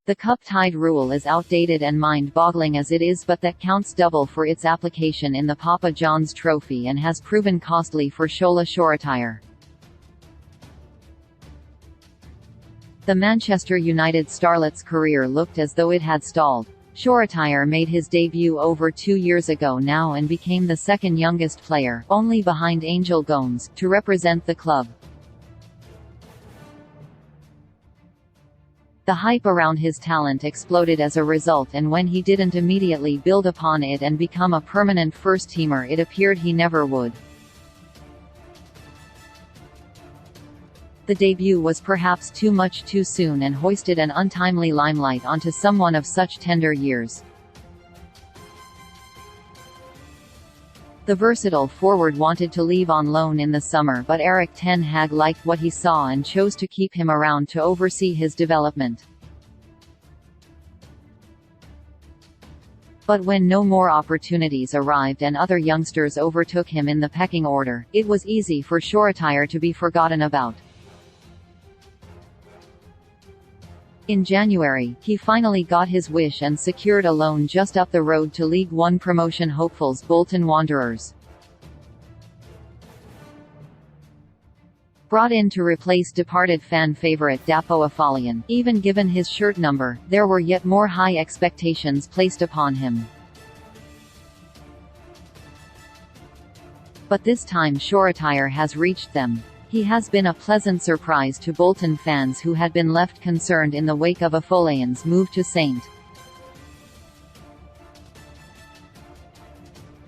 The cup-tied rule is outdated and mind-boggling as it is, but that counts double for its application in the Papa John's Trophy and has proven costly for Shola Shoretire. The Manchester United starlet's career looked as though it had stalled. Shoretire made his debut over 2 years ago now and became the second youngest player, only behind Angel Gomes, to represent the club. The hype around his talent exploded as a result, and when he didn't immediately build upon it and become a permanent first-teamer, it appeared he never would. The debut was perhaps too much too soon and hoisted an untimely limelight onto someone of such tender years. The versatile forward wanted to leave on loan in the summer, but Erik ten Hag liked what he saw and chose to keep him around to oversee his development. But when no more opportunities arrived and other youngsters overtook him in the pecking order, it was easy for Shoretire to be forgotten about. In January, he finally got his wish and secured a loan just up the road to League One promotion hopefuls Bolton Wanderers. Brought in to replace departed fan favourite Dapo Afolayan, even given his shirt number, there were yet more high expectations placed upon him. But this time Shoretire has reached them. He has been a pleasant surprise to Bolton fans who had been left concerned in the wake of Afolayan's move to St.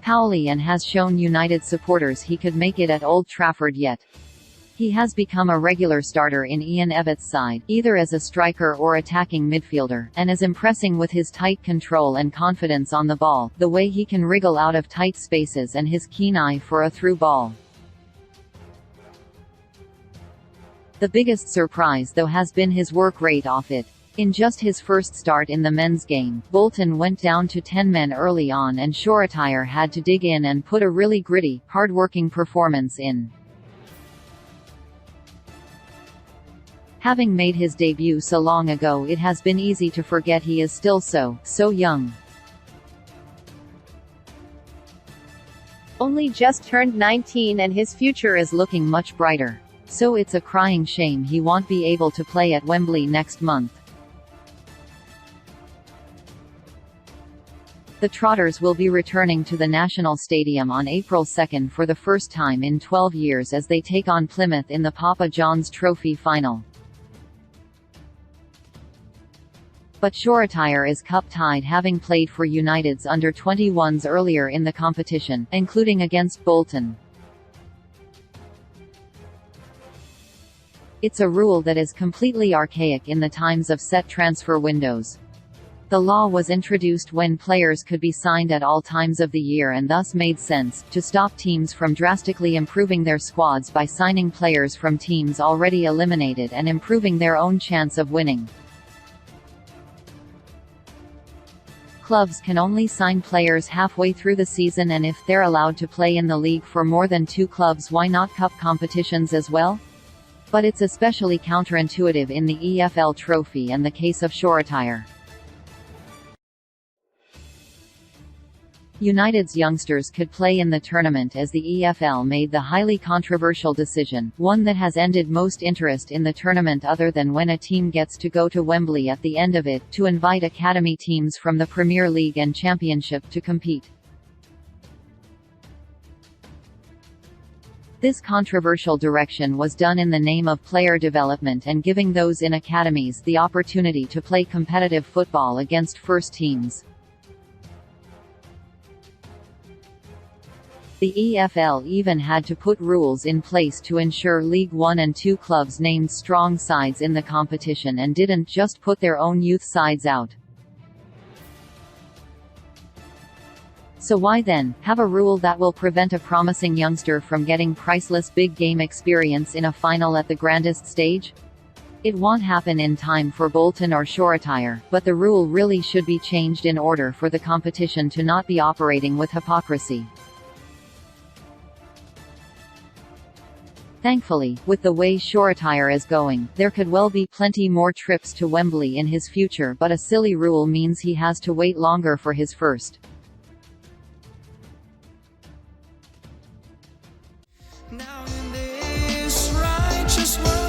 Pauli and has shown United supporters he could make it at Old Trafford yet. He has become a regular starter in Ian Evatt's side, either as a striker or attacking midfielder, and is impressing with his tight control and confidence on the ball, the way he can wriggle out of tight spaces and his keen eye for a through ball. The biggest surprise though has been his work rate off it. In just his first start in the men's game, Bolton went down to 10 men early on and Shoretire had to dig in and put a really gritty, hard-working performance in. Having made his debut so long ago, it has been easy to forget he is still so young. Only just turned 19 and his future is looking much brighter. So it's a crying shame he won't be able to play at Wembley next month. The Trotters will be returning to the National Stadium on April 2 for the first time in 12 years as they take on Plymouth in the Papa John's Trophy final. But Shoretire is cup-tied, having played for United's under-21s earlier in the competition, including against Bolton. It's a rule that is completely archaic in the times of set transfer windows. The law was introduced when players could be signed at all times of the year and thus made sense, to stop teams from drastically improving their squads by signing players from teams already eliminated and improving their own chance of winning. Clubs can only sign players halfway through the season, and if they're allowed to play in the league for more than 2 clubs, why not cup competitions as well? But it's especially counterintuitive in the EFL Trophy and the case of Shoretire. United's youngsters could play in the tournament as the EFL made the highly controversial decision, one that has ended most interest in the tournament other than when a team gets to go to Wembley at the end of it, to invite academy teams from the Premier League and Championship to compete. This controversial direction was done in the name of player development and giving those in academies the opportunity to play competitive football against first teams. The EFL even had to put rules in place to ensure League One and Two clubs named strong sides in the competition and didn't just put their own youth sides out. So why then have a rule that will prevent a promising youngster from getting priceless big game experience in a final at the grandest stage? It won't happen in time for Bolton or Shoretire, but the rule really should be changed in order for the competition to not be operating with hypocrisy. Thankfully, with the way Shoretire is going, there could well be plenty more trips to Wembley in his future, but a silly rule means he has to wait longer for his first. Now in this righteous world